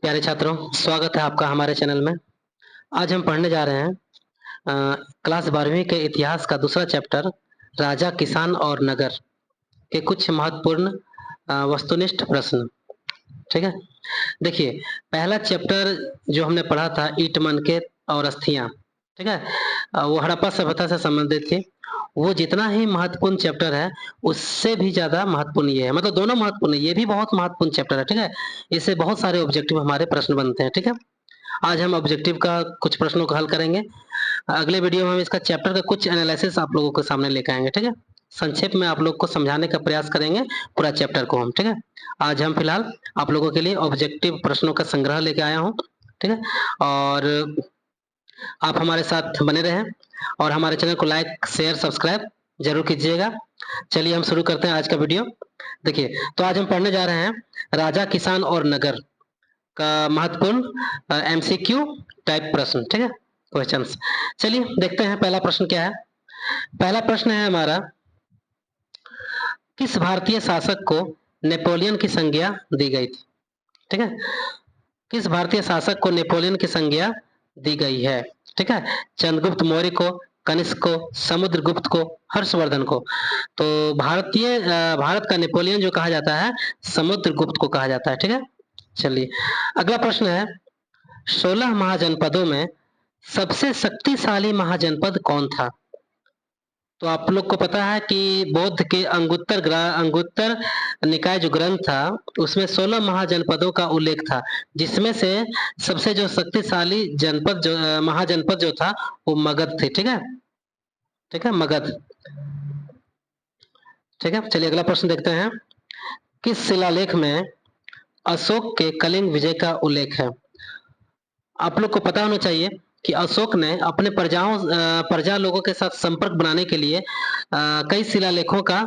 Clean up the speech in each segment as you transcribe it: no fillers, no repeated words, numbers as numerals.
प्यारे छात्रों, स्वागत है आपका हमारे चैनल में। आज हम पढ़ने जा रहे हैं क्लास 12वीं के इतिहास का दूसरा चैप्टर राजा, किसान और नगर के कुछ महत्वपूर्ण वस्तुनिष्ठ प्रश्न। ठीक है? देखिए, पहला चैप्टर जो हमने पढ़ा था ईंट, मनके और अस्थियाँ, ठीक है? वो हड़प्पा सभ्यता से संबंधित थी। वो जितना ही महत्वपूर्ण चैप्टर है, उससे भी ज़्यादा महत्वपूर्ण ये है। मतलब दोनों महत्वपूर्ण है, ये भी बहुत महत्वपूर्ण चैप्टर है, ठीक है? इससे बहुत सारे ऑब्जेक्टिव हमारे प्रश्न बनते हैं, ठीक है? आज हम ऑब्जेक्टिव का कुछ प्रश्नों को हल करेंगे। अगले वीडियो में हम इसका चैप्टर का कुछ एनालिसिस आप लोगों के सामने लेके आएँगे, ठीक है? संक्षेप में आप लोग को समझाने का प्रयास करेंगे पूरा चैप्टर को हम, ठीक है? आज हम फिलहाल आप लोगों के लिए ऑब्जेक्टिव प्रश्नों का संग्रह लेके आया हूँ, ठीक है? और आप हमारे साथ बने रहें और हमारे चैनल को लाइक, शेयर, सब्सक्राइब ज़रूर कीजिएगा। चलिए हम शुरू करते हैं आज का वीडियो। देखिए, तो आज हम पढ़ने जा रहे हैं राजा, किसान और नगर का महत्वपूर्ण एमसीक्यू टाइप प्रश्न, ठीक है? क्वेश्चंस। चलिए देखते हैं पहला प्रश्न क्या है। पहला प्रश्न है हमारा, किस भारतीय शासक को नेपोलियन की संज्ञा दी गई थी? ठीक है? किस भारतीय शासक को नेपोलियन की संज्ञा दी गई है? ठीक है? चंद्रगुप्त मौर्य को, कनिष्क को, समुद्रगुप्त को, हर्षवर्धन को। तो भारत का नेपोलियन जो कहा जाता है, समुद्रगुप्त को कहा जाता है, ठीक है? चलिए, अगला प्रश्न है, 16 महाजनपदों में सबसे शक्तिशाली महाजनपद कौन था? तो आप लोग को पता है कि बौद्ध के अंगुत्तर निकाय जो ग्रंथ था, उसमें 16 महाजनपदों का उल्लेख था, जिसमें से सबसे जो शक्तिशाली महाजनपद जो था, वो मगध थे, ठीक है? ठीक है, मगध। ठीक है, चलिए अगला प्रश्न देखते हैं। किस शिलालेख में अशोक के कलिंग विजय का उल्लेख है? आप लोग को पता होना चाहिए कि अशोक ने अपने प्रजा लोगों के साथ संपर्क बनाने के लिए कई शिलालेखों का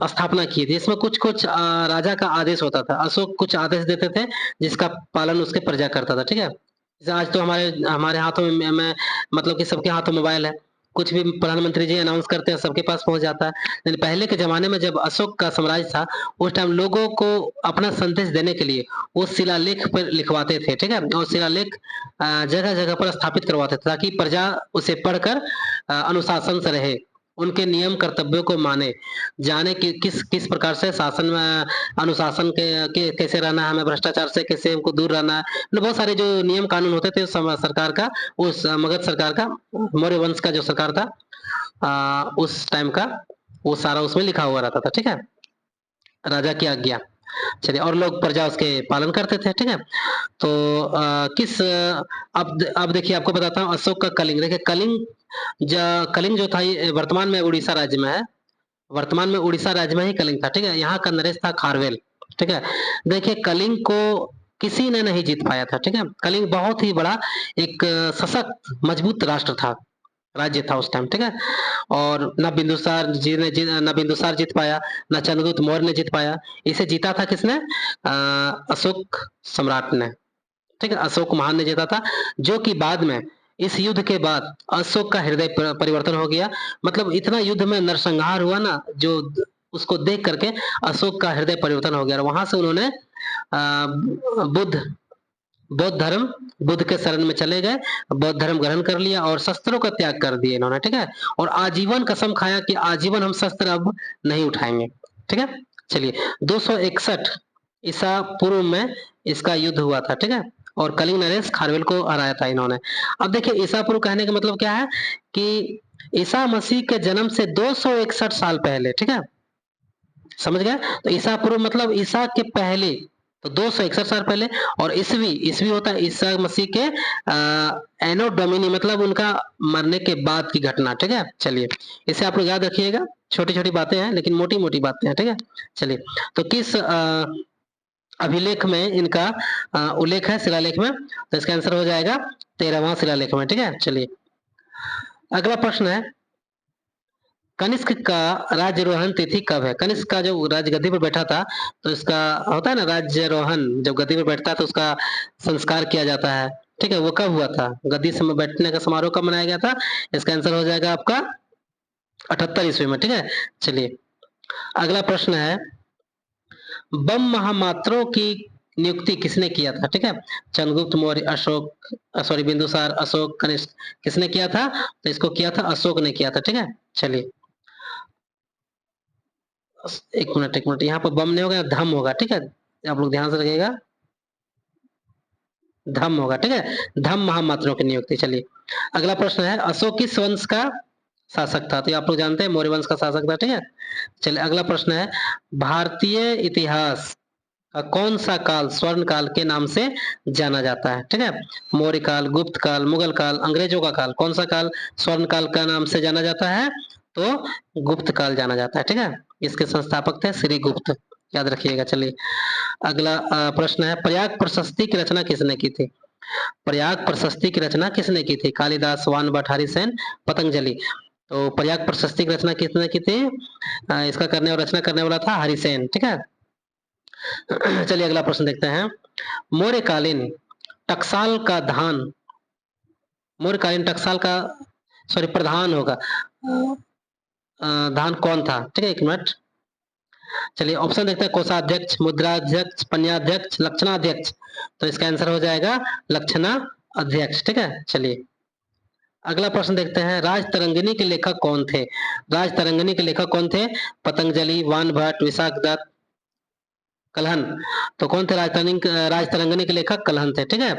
स्थापना की थी। इसमें कुछ-कुछ राजा का आदेश होता था। अशोक कुछ आदेश देते थे, जिसका पालन उसके प्रजा करता था, ठीक है? जैसे आज तो हमारे हमारे हाथों में मतलब कि सबके हाथों मोबाइल है। कुछ भी प्रधानमंत्री जी अनाउंस करते हैं, सबके पास पहुँच जाता है। लेकिन पहले के ज़माने में जब अशोक का साम्राज्य था, उस टाइम लोगों को अपना संदेश देने के लिए वो शिलालेख पर लिखवाते थे, ठीक है? और शिलालेख जगह-जगह पर स्थापित करवाते थे, ताकि प्रजा उसे पढ़कर अनुशासन से रहे, उनके नियम कर्तव्यों को माने, जाने कि किस किस प्रकार से शासन में अनुशासन के कैसे रहना है, हमें भ्रष्टाचार से कैसे हमको दूर रहना है। मतलब बहुत सारे जो नियम कानून होते थे सरकार का, उस मगध सरकार का, मौर्य वंश का जो सरकार था, उस टाइम का वो सारा उसमें लिखा हुआ रहता था, ठीक है? राजा की आज्ञा। चलिए, और लोग प्रजा उसके पालन करते थे, ठीक है? तो अब देखिए आपको बताता हूँ अशोक का कलिंग। देखिए कलिंग जो था, ये वर्तमान में उड़ीसा राज्य में है। वर्तमान में उड़ीसा राज्य में ही कलिंग था, ठीक है? यहाँ का नरेश था खारवेल, ठीक है? देखिए, कलिंग को किसी ने नहीं जीत पाया था, ठीक है? कलिंग बहुत ही बड़ा एक सशक्त मजबूत राष्ट्र था, राज्य था उस टाइम, ठीक है? और ना बिंदुसार जीत पाया, ना चंद्रगुप्त मौर्य ने जीत पाया। इसे जीता था किसने? अशोक सम्राट ने, ठीक है? अशोक महान ने जीता था, जो कि बाद में इस युद्ध के बाद अशोक का हृदय परिवर्तन हो गया। मतलब इतना युद्ध में नरसंहार हुआ ना, जो उसको देख करके अशोक का हृदय परिवर्तन हो गया और वहां से उन्होंने बुद्ध बौद्ध धर्म बुद्ध के शरण में चले गए, बौद्ध धर्म ग्रहण कर लिया और शस्त्रों का त्याग कर दिया इन्होंने, ठीक है? और आजीवन कसम खाया कि आजीवन हम शस्त्र अब नहीं उठाएंगे, ठीक है? चलिए, 261 ईसा पूर्व में इसका युद्ध हुआ था, ठीक है? और कलिंग नरेश खारवेल को हराया था इन्होंने। अब देखिए, ईसा पूर्व कहने का मतलब क्या है कि ईसा मसीह के जन्म से 261 साल पहले, ठीक है? समझ गए? तो ईसा पूर्व मतलब ईसा के पहले, तो 261 साल पहले। और ईसवी ईसवी होता है ईसा मसीह के एनो डोमिनी, मतलब उनका मरने के बाद की घटना, ठीक है? चलिए, इसे आप लोग याद रखिएगा। छोटी-छोटी बातें हैं, लेकिन मोटी-मोटी बातें हैं, ठीक है? चलिए, तो किस अभिलेख में इनका उल्लेख है शिलालेख में? तो इसका आंसर हो जाएगा 13वां शिलालेख में, ठीक है? चलिए, अगला प्रश्न है, कनिष्क का राज्यारोहण तिथि कब है? कनिष्क का जो राजगद्दी पर बैठा था, तो इसका होता है ना राज्यारोहण, जब गद्दी पर बैठता है तो उसका संस्कार किया जाता है, ठीक है? वो कब हुआ था? गद्दी से बैठने का समारोह कब मनाया गया था? इसका आंसर हो जाएगा आपका 78 ईस्वी में, ठीक है? चलिए, अगला प्रश्न है, बम महामात्रों की नियुक्ति किसने किया था? ठीक है, चंद्रगुप्त मौर्य, अशोक, सॉरी बिंदुसार, अशोक, कनिष्क, किसने किया था? तो इसको किया था अशोक ने किया था। ठीक है, चलिए एक मिनट, एक मिनट, यहाँ पर बम नहीं होगा, धम होगा। ठीक है, आप लोग ध्यान से रखिएगा, धम होगा। ठीक है, धम महामात्रों की नियुक्ति। चलिए अगला प्रश्न है, अशोक किस वंश का शासक था? तो ये आप लोग जानते हैं, मौर्य वंश का शासक था। ठीक है, चलिए अगला प्रश्न है, भारतीय इतिहास का कौन सा काल स्वर्ण काल के नाम से जाना जाता है? ठीक है, मौर्य काल, गुप्त काल, मुगल काल, अंग्रेजों का काल, कौन सा काल स्वर्ण काल का नाम से जाना जाता है? तो गुप्त काल जाना जाता है। ठीक है, इसके संस्थापक थे श्री गुप्त, याद रखिएगा। चलिए अगला प्रश्न है, प्रयाग प्रशस्ति की रचना किसने की थी? प्रयाग प्रशस्ति की रचना किसने की थी? कालिदास, वान भट्ट, हरिसेन, पतंजलि। तो प्रयाग प्रशस्ति की रचना किसने की थी? इसका करने और रचना करने वाला था हरिसेन। ठीक है, चलिए अगला प्रश्न देखते हैं, मौर्यकालीन टकसाल का धान, मौर्यकालीन टकसाल का सॉरी प्रधान होगा धान कौन था? ठीक है, एक मिनट, चलिए ऑप्शन देखते हैं, कोषाध्यक्ष, मुद्राध्यक्ष, पन्याध्यक्ष, लक्षणाध्यक्ष। तो इसका आंसर हो जाएगा लक्षणा अध्यक्ष। ठीक है, चलिए अगला प्रश्न देखते हैं, राजतरंगिणी के लेखक कौन थे? राजतरंगिणी के लेखक कौन थे? पतंजलि, वान भट्ट, विशाखदत्त, कलहन। तो कौन थे राजतरंगिणी के लेखक? कलहन थे। ठीक है,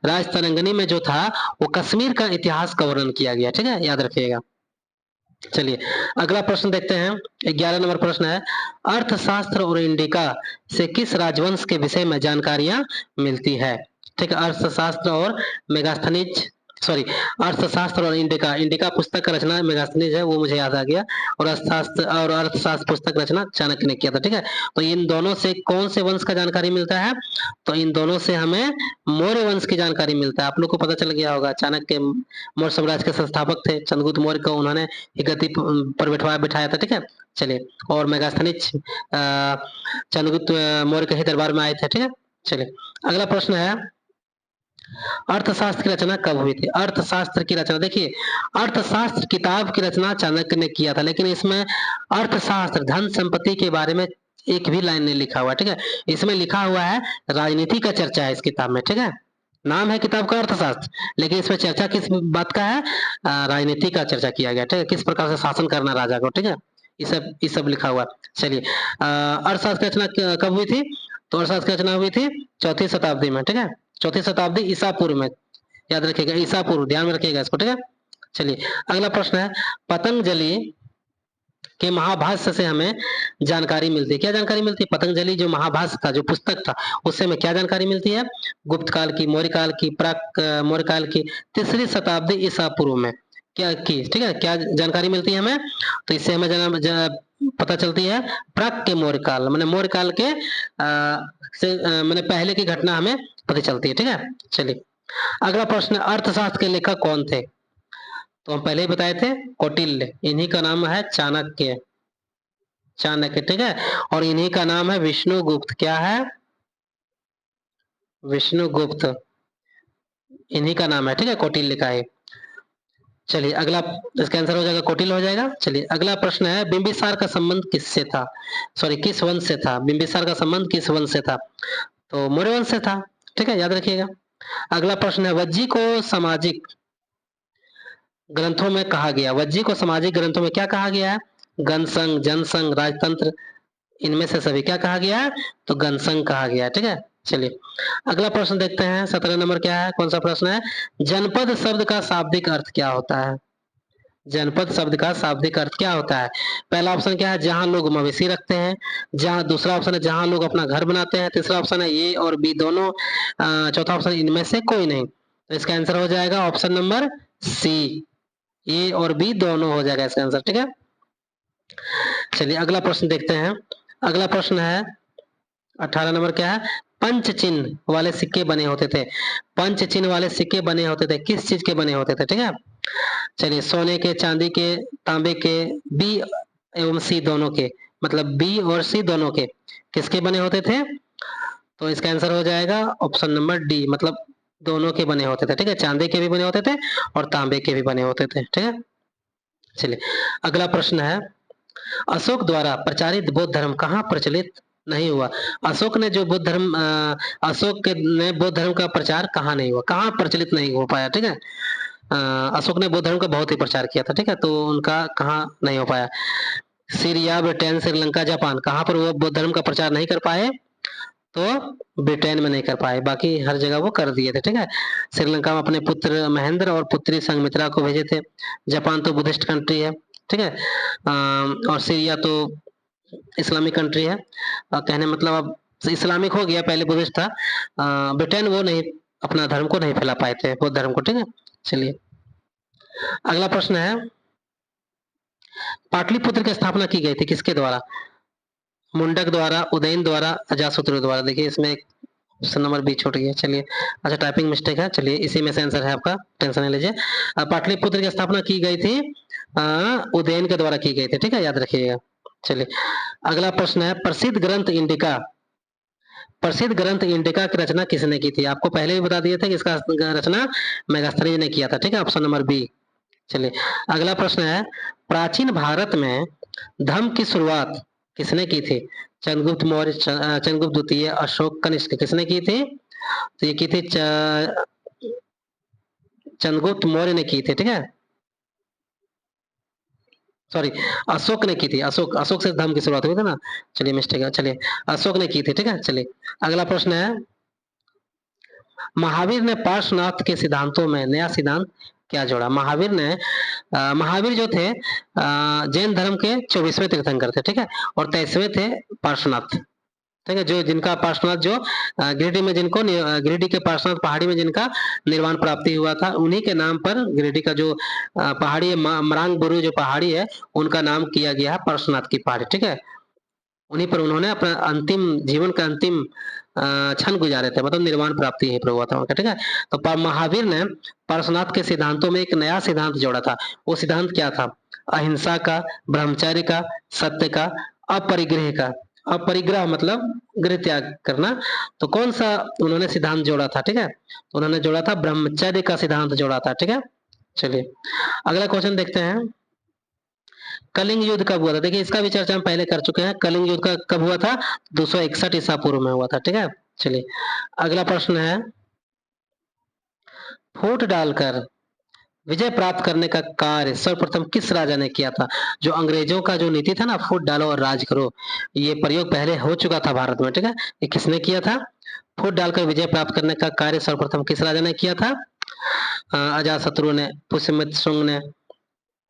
राजतरंगिणी में जो था वो कश्मीर का इतिहास का वर्णन किया गया। ठीक है, याद रखिएगा। चलिए अगला प्रश्न देखते हैं, 11 नंबर प्रश्न है, अर्थशास्त्र और इंडिका से किस राजवंश के विषय में जानकारियां मिलती है? ठीक है, अर्थशास्त्र और मेगास्थनीज, सॉरी अर्थशास्त्र और इंडिका, इंडिका पुस्तक का रचना मेगास्थनीज है, वो मुझे याद आ गया, और अर्थशास्त्र पुस्तक रचना चाणक्य ने किया था। ठीक है, तो इन दोनों से कौन से वंश का जानकारी मिलता है? तो इन दोनों से हमें मौर्य वंश की जानकारी मिलता है। आप लोग को पता चल गया होगा, चाणक्य मौर्य साम्राज्य के संस्थापक थे, चंद्रगुप्त मौर्य को उन्होंने गति पर बिठाया था। ठीक है, चलिए और मेगास्थनीज चंद्रगुप्त मौर्य के ही दरबार में आए थे। ठीक है, चलिए अगला प्रश्न है, अर्थशास्त्र की रचना कब हुई थी? अर्थशास्त्र की रचना, देखिए अर्थशास्त्र किताब की रचना चाणक्य ने किया था, लेकिन इसमें अर्थशास्त्र धन संपत्ति के बारे में एक भी लाइन नहीं लिखा हुआ। ठीक है, इसमें लिखा हुआ है राजनीति का चर्चा है इस किताब में। ठीक है, नाम है किताब का अर्थशास्त्र, लेकिन इसमें चर्चा किस बात का है? राजनीति का चर्चा किया गया। ठीक है, किस प्रकार से शासन करना राजा को। ठीक है, ये सब लिखा हुआ। चलिए अर्थशास्त्र की रचना कब हुई थी? तो अर्थशास्त्र की रचना हुई थी 4वीं शताब्दी में। ठीक है, 4वीं शताब्दी ईसा पूर्व में, याद रखिएगा ईसा पूर्व, ध्यान में रखिएगा इसको। ठीक है, चलिए अगला प्रश्न है, पतंजलि के महाभाष्य से हमें जानकारी मिलती है। क्या जानकारी मिलती है? पतंजलि जो महाभाष्य था, जो पुस्तक था, उससे हमें क्या जानकारी मिलती है? गुप्त काल की, मौर्य काल की, प्राक मौर्य काल की, 3री शताब्दी ईसा पूर्व में क्या की। ठीक है, क्या जानकारी मिलती है हमें? तो इससे हमें पता चलती है प्राक के मौर्य काल, मैंने मौर्य काल के मैंने पहले की घटना हमें पता चलती है। ठीक है, चलिए अगला प्रश्न, अर्थशास्त्र के लेखक कौन थे? तो हम पहले ही बताए थे, कौटिल्य, इन्हीं का नाम है चाणक्य, चाणक्य। ठीक है, और इन्हीं का नाम है विष्णुगुप्त। क्या है? विष्णुगुप्त, इन्हीं का नाम है। ठीक है, कौटिल्य का है। चलिए अगला, इसका आंसर हो जाएगा कौटिल्य हो जाएगा। चलिए अगला प्रश्न है, बिंबिसार का संबंध किससे था? सॉरी किस वंश से था? बिंबिसार का संबंध किस वंश से था? तो मौर्य वंश से था। ठीक है, याद रखिएगा। अगला प्रश्न है, वज्जी को सामाजिक ग्रंथों में कहा गया, वज्जी को सामाजिक ग्रंथों में क्या कहा गया है? गणसंघ, जनसंघ, राजतंत्र, इनमें से सभी क्या कहा गया है? तो गणसंघ कहा गया है। ठीक है, चलिए अगला प्रश्न देखते हैं, 17 नंबर क्या है, कौन सा प्रश्न है? जनपद शब्द का शाब्दिक अर्थ क्या होता है? जनपद शब्द का शाब्दिक अर्थ क्या होता है? पहला ऑप्शन क्या है? जहां लोग मवेशी रखते हैं। जहां, दूसरा ऑप्शन है जहां लोग अपना घर बनाते हैं। तीसरा ऑप्शन है ए और बी दोनों। चौथा ऑप्शन इनमें से कोई नहीं। तो इसका आंसर हो जाएगा ऑप्शन नंबर सी, ए और बी दोनों हो जाएगा इसका आंसर। ठीक है, चलिए अगला प्रश्न देखते हैं। अगला प्रश्न है 18 नंबर क्या है? पंच चिन्ह वाले सिक्के बने होते थे, पंच चिन्ह वाले सिक्के बने होते थे, किस चीज के बने होते थे? ठीक है, चलिए सोने के, चांदी के, तांबे के, बी एवं सी दोनों के, मतलब बी और सी दोनों के, किसके बने होते थे? तो इसका आंसर हो जाएगा ऑप्शन नंबर डी, मतलब दोनों के बने होते थे। ठीक है, चांदी के भी बने होते थे और तांबे के भी बने होते थे। ठीक है, चलिए अगला प्रश्न है, अशोक द्वारा प्रचारित बौद्ध धर्म कहाँ प्रचलित नहीं हुआ। अशोक ने जो बुद्ध धर्म ने बौद्ध धर्म का प्रचार कहाँ नहीं हुआ, कहाँ प्रचलित नहीं हो पाया, ठीक है। अशोक ने बौद्ध धर्म का बहुत ही प्रचार किया था, ठीक है, तो उनका कहाँ नहीं हो पाया। सीरिया, ब्रिटेन, श्रीलंका, जापान, कहाँ पर वो बौद्ध धर्म का प्रचार नहीं कर पाए, तो ब्रिटेन में नहीं कर पाए, बाकी हर जगह वो कर दिए थे, ठीक है। श्रीलंका में अपने पुत्र महेंद्र और पुत्री संघमित्रा को भेजे थे। जापान तो बुद्धिस्ट कंट्री है, ठीक है। और सीरिया तो इस्लामिक कंट्री है। कहने मतलब अब इस्लामिक हो गया, पहले बुद्धिस्ट था। ब्रिटेन वो नहीं, अपना धर्म को नहीं फैला पाए थे, बौद्ध धर्म को, ठीक है। चलिए अगला प्रश्न है, पाटलिपुत्र की स्थापना की गई थी किसके द्वारा? मुंडक द्वारा, उदयन द्वारा, अजातशत्रु द्वारा। देखिए इसमें ऑप्शन नंबर बी छूट गया। चलिए अच्छा, टाइपिंग मिस्टेक है, चलिए इसी में से आंसर है आपका, टेंशन नहीं लीजिए। पाटलिपुत्र की स्थापना की गई थी उदयन के द्वारा की गई थी, ठीक है, याद रखिएगा। चलिए अगला प्रश्न है, प्रसिद्ध ग्रंथ इंडिका, प्रसिद्ध ग्रंथ इंडिका की रचना किसने की थी? आपको पहले भी बता दिए थे कि इसका रचना मेगास्थनीज ने किया था, ठीक है, ऑप्शन नंबर बी। चलिए अगला प्रश्न है, प्राचीन भारत में धर्म की शुरुआत किसने की थी? चंद्रगुप्त मौर्य, चंद्रगुप्त द्वितीय, अशोक, कनिष्क, किसने की थी? तो ये की थी चंद्रगुप्त मौर्य ने की थी, ठीक है, सॉरी अशोक ने की थी, अशोक, अशोक से धर्म की शुरुआत हुई थी ना। चलिए मिस्टेक है, चलिए अशोक ने की थी, ठीक है। चलिए अगला प्रश्न है, महावीर ने पार्श्वनाथ के सिद्धांतों में नया सिद्धांत क्या जोड़ा? महावीर ने महावीर जो थे जैन धर्म के 24वें तीर्थंकर थे, ठीक है, और 23वें थे पार्श्वनाथ, ठीक है, जो जिनका पार्श्वनाथ जो गिरिडीह में जिनको गिरिडीह के पार्श्वनाथ पहाड़ी में जिनका निर्वाण प्राप्ति हुआ था, उन्हीं के नाम पर गिरिडीह का जो पहाड़ी है, मरांग बुरु जो पहाड़ी है, उनका नाम किया गया है पार्श्वनाथ की पहाड़ी, ठीक है। उन्हीं पर उन्होंने अपना अंतिम जीवन का अंतिम क्षण गुजारे थे, मतलब निर्वाण प्राप्ति यहीं पर हुआ था उनका, ठीक है। तो महावीर ने पार्श्वनाथ के सिद्धांतों में एक नया सिद्धांत जोड़ा था। वो सिद्धांत क्या था? अहिंसा का, ब्रह्मचर्य का, सत्य का, अपरिग्रह का। अपरिग्रह मतलब गृह त्याग करना। तो कौन सा उन्होंने सिद्धांत जोड़ा था, ठीक है, तो उन्होंने जोड़ा था ब्रह्मचर्य का सिद्धांत जोड़ा था, ठीक है। चलिए अगला क्वेश्चन देखते हैं, कलिंग युद्ध कब हुआ था? देखिए इसका भी चर्चा हम पहले कर चुके हैं। कलिंग युद्ध का कब हुआ था? 261 ईसा पूर्व में हुआ था, ठीक है। चलिए अगला प्रश्न है, फूट डालकर विजय प्राप्त करने का कार्य सर्वप्रथम किस राजा ने किया था? जो अंग्रेजों का जो नीति था ना, फूट डालो और राज करो, ये प्रयोग पहले हो चुका था भारत में, ठीक है। ये किसने किया था? फूट डालकर विजय प्राप्त करने का कार्य सर्वप्रथम किस राजा ने किया था? अजातशत्रु ने, पुष्यमित्र शुंग ने,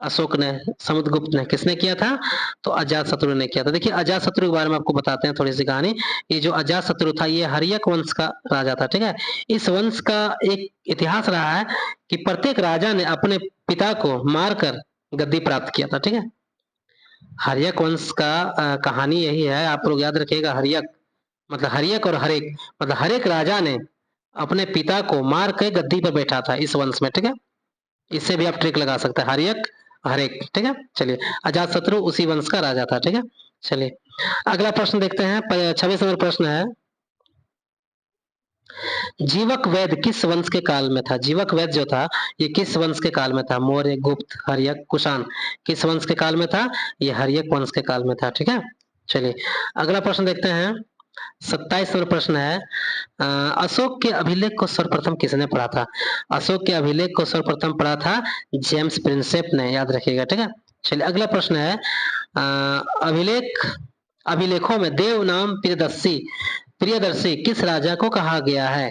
अशोक ने, समुद्रगुप्त ने, किसने किया था? तो अजातशत्रु ने किया था। देखिए अजातशत्रु के बारे में आपको बताते हैं थोड़ी सी कहानी। ये जो अजातशत्रु था, ये हर्यक वंश का राजा था, ठीक है। इस वंश का एक इतिहास रहा है कि प्रत्येक राजा ने अपने पिता को मारकर गद्दी प्राप्त किया था, ठीक है। हर्यक वंश का कहानी यही है, आप लोग याद रखिएगा। हर्यक मतलब हर्यक और हरेक मतलब हरेक राजा ने अपने पिता को मार के गद्दी पर बैठा था इस वंश में, ठीक है। इससे भी आप ट्रिक लगा सकते हैं, हर्यक हरेक, ठीक है। चलिए अजातशत्रु उसी वंश का राजा था, ठीक है। चलिए अगला प्रश्न देखते हैं, 26 नंबर प्रश्न है, जीवक वैद्य किस वंश के काल में था? जीवक वैद्य जो था, ये किस वंश के काल में था? मौर्य, गुप्त, हर्यक, कुषाण, किस वंश के काल में था? ये हर्यक वंश के काल में था, ठीक है। चलिए अगला प्रश्न देखते हैं, 27 नंबर प्रश्न है, अशोक के अभिलेख को सर्वप्रथम किसने पढ़ा था? अशोक के अभिलेख को सर्वप्रथम पढ़ा था जेम्स प्रिंसेप ने, याद रखिएगा, ठीक है। चलिए अगला प्रश्न है, अभिलेख अभिलेखों में देव नाम प्रियदर्शी प्रियदर्शी किस राजा को कहा गया है?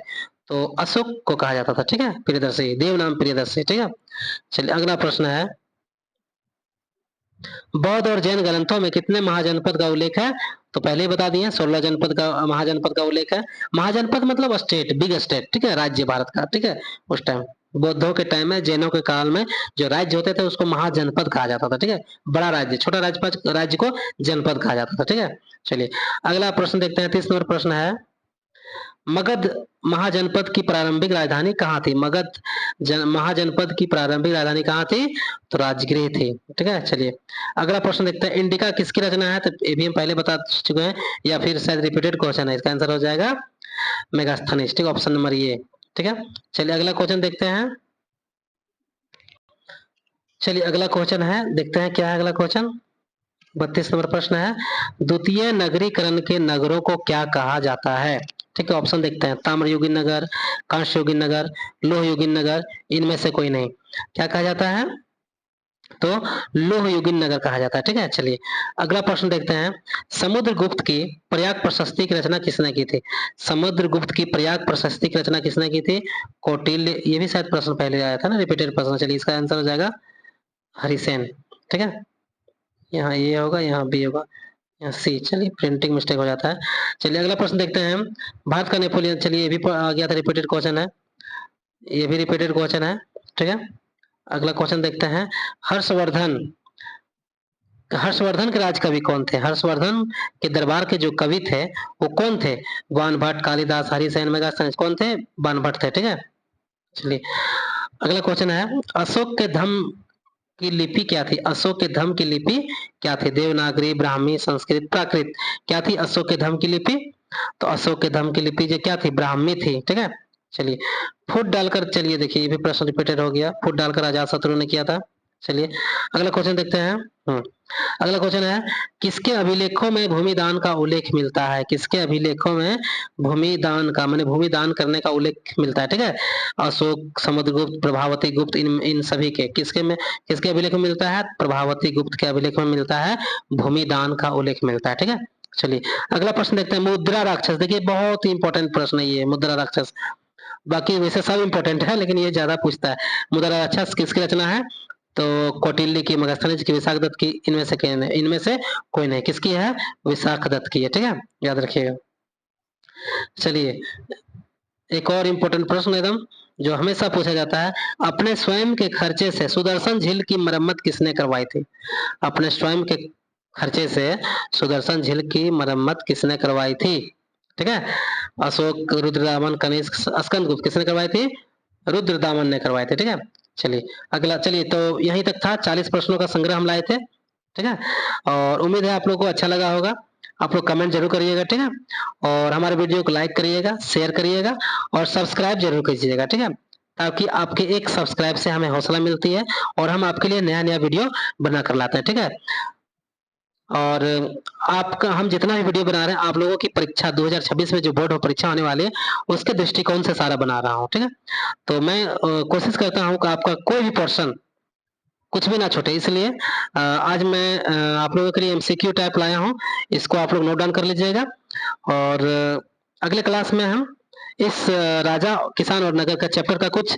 तो अशोक को कहा जाता था, ठीक है, प्रियदर्शी, देव नाम प्रियदर्शी, ठीक है। चलिए अगला प्रश्न है, बौद्ध और जैन ग्रंथों में कितने महाजनपद का उल्लेख है? तो पहले ही बता दिए, 16 जनपद का महाजनपद का उल्लेख है। महाजनपद मतलब स्टेट, बिग स्टेट, ठीक है, राज्य भारत का, ठीक है। उस टाइम बौद्धों के टाइम में, जैनों के काल में जो राज्य होते थे उसको महाजनपद कहा जाता था, ठीक है। बड़ा राज्य, छोटा राज्य को जनपद कहा जाता था, ठीक है। चलिए अगला प्रश्न देखते हैं, 30 नंबर प्रश्न है, मगध महाजनपद की प्रारंभिक राजधानी कहाँ थी? मगध महाजनपद की प्रारंभिक राजधानी कहाँ थी? तो राजगृह थी, ठीक है। चलिए अगला प्रश्न देखते हैं, इंडिका किसकी रचना है? तो ये भी हम पहले बता चुके हैं, या फिर शायद रिपीटेड क्वेश्चन है, इसका आंसर हो जाएगा मेगास्थनीज, ठीक है, ऑप्शन नंबर ये, ठीक है। चलिए अगला क्वेश्चन देखते हैं, चलिए अगला क्वेश्चन है, देखते हैं क्या है अगला क्वेश्चन। 32 नंबर प्रश्न है, द्वितीय नगरीकरण के नगरों को क्या कहा जाता है? ठीक है, ऑप्शन देखते हैं। ताम्रयुगीन नगर, कांस्ययुगीन नगर, लोहयुगीन नगर, इनमें से कोई नहीं। क्या कहा जाता है? तो लोहयुगीन नगर कहा जाता है। ठीक है, चलिए अगला प्रश्न देखते हैं। समुद्रगुप्त की प्रयाग प्रशस्ति की रचना किसने की थी? समुद्रगुप्त की प्रयाग प्रशस्ति की रचना किसने की थी? कौटिल्य। ये भी शायद प्रश्न पहले आया था ना, रिपीटेड प्रश्न। चलिए इसका आंसर हो जाएगा हरिसेन। ठीक है, यहाँ ए होगा, यहाँ बी होगा, यहाँ सी। चलिए प्रिंटिंग मिस्टेक हो जाता है। चलिए अगला प्रश्न देखते हैं हम। भारत का नेपोलियन, चलिए ये भी आ गया था, रिपीटेड क्वेश्चन है, ये भी रिपीटेड क्वेश्चन है। ठीक है, अगला क्वेश्चन देखते हैं। हर्षवर्धन, हर्षवर्धन के राज कवि कौन थे? हर्षवर्धन के दरबार के जो कवि थे वो कौन थे? बाणभट्ट, कालिदास, हरिसेन, मेगास्थनीज, कौन थे? बाणभट्ट थे। ठीक है, चलिए अगला क्वेश्चन है। अशोक के धम्म की लिपि क्या थी? अशोक के धम्म की लिपि क्या थी? देवनागरी, ब्राह्मी, संस्कृत, प्राकृत। क्या थी अशोक के धम्म की लिपि? तो अशोक के धम्म की लिपि जो क्या थी? ब्राह्मी थी। ठीक है, चलिए फुट डालकर, चलिए देखिए ये भी प्रश्न रिपीटेड हो गया। फुट डालकर अजातशत्रु ने किया था। चलिए अगला क्वेश्चन देखते हैं। अगला क्वेश्चन है, किसके अभिलेखों में भूमि दान का उल्लेख मिलता है? किसके अभिलेखों में भूमि दान का, माने भूमि दान करने का उल्लेख मिलता है? ठीक है, अशोक, समुद्रगुप्त, प्रभावती गुप्त, इन सभी के किसके अभिलेख में मिलता है? प्रभावती गुप्त के अभिलेख में मिलता है भूमि दान का उल्लेख मिलता है। ठीक है, चलिए अगला प्रश्न देखते हैं। मुद्रा राक्षस, देखिए बहुत ही इंपॉर्टेंट प्रश्न है ये, मुद्रा राक्षस। बाकी वैसे सब इंपॉर्टेंट है लेकिन ये ज्यादा पूछता है। मुद्रा राक्षस किसकी रचना है? तो कौटिल्य की, मेगास्थनीज की, विशाख दत्त की, इनमें से कोई नहीं। किसकी है? विशाख दत्त की है। ठीक है, याद रखिएगा। चलिए एक और इम्पोर्टेंट प्रश्न एकदम, जो हमेशा पूछा जाता है। अपने स्वयं के खर्चे से सुदर्शन झील की मरम्मत किसने करवाई थी? अपने स्वयं के खर्चे से सुदर्शन झील की मरम्मत किसने करवाई थी? ठीक है, अशोक, रुद्रदामन, कनिष्क, स्कंदगुप्त, किसने करवाई थी? रुद्रदामन ने करवाए थे। ठीक है, चलिए अगला, चलिए तो यहीं तक था। 40 प्रश्नों का संग्रह हम लाए थे। ठीक है, और उम्मीद है आप लोगों को अच्छा लगा होगा। आप लोग कमेंट जरूर करिएगा। ठीक है, और हमारे वीडियो को लाइक करिएगा, शेयर करिएगा और सब्सक्राइब जरूर कीजिएगा। ठीक है, ताकि आपके एक सब्सक्राइब से हमें हौसला मिलती है और हम आपके लिए नया नया वीडियो बना कर लाते हैं। ठीक है, और आपका हम जितना भी वीडियो बना रहे हैं, आप लोगों की परीक्षा 2026 में जो बोर्ड परीक्षा होने वाली है उसके दृष्टिकोण से सारा बना रहा हूँ। ठीक है, तो मैं कोशिश करता हूँ कि आपका कोई भी पोर्शन कुछ भी ना छूटे, इसलिए आज मैं आप लोगों के लिए एमसीक्यू टाइप लाया हूँ। इसको आप लोग नोट डाउन कर लीजिएगा। और अगले क्लास में हम इस राजा, किसान और नगर का चैप्टर का कुछ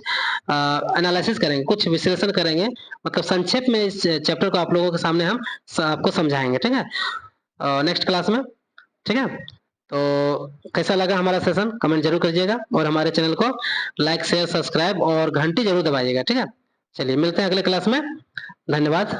एनालिसिस करेंगे, कुछ विश्लेषण करेंगे। मतलब संक्षेप में इस चैप्टर को आप लोगों के सामने हम आपको समझाएंगे। ठीक है, नेक्स्ट क्लास में। ठीक है, तो कैसा लगा हमारा सेशन कमेंट जरूर करिएगा और हमारे चैनल को लाइक, शेयर, सब्सक्राइब और घंटी जरूर दबाइएगा। ठीक है, चलिए मिलते हैं अगले क्लास में। धन्यवाद।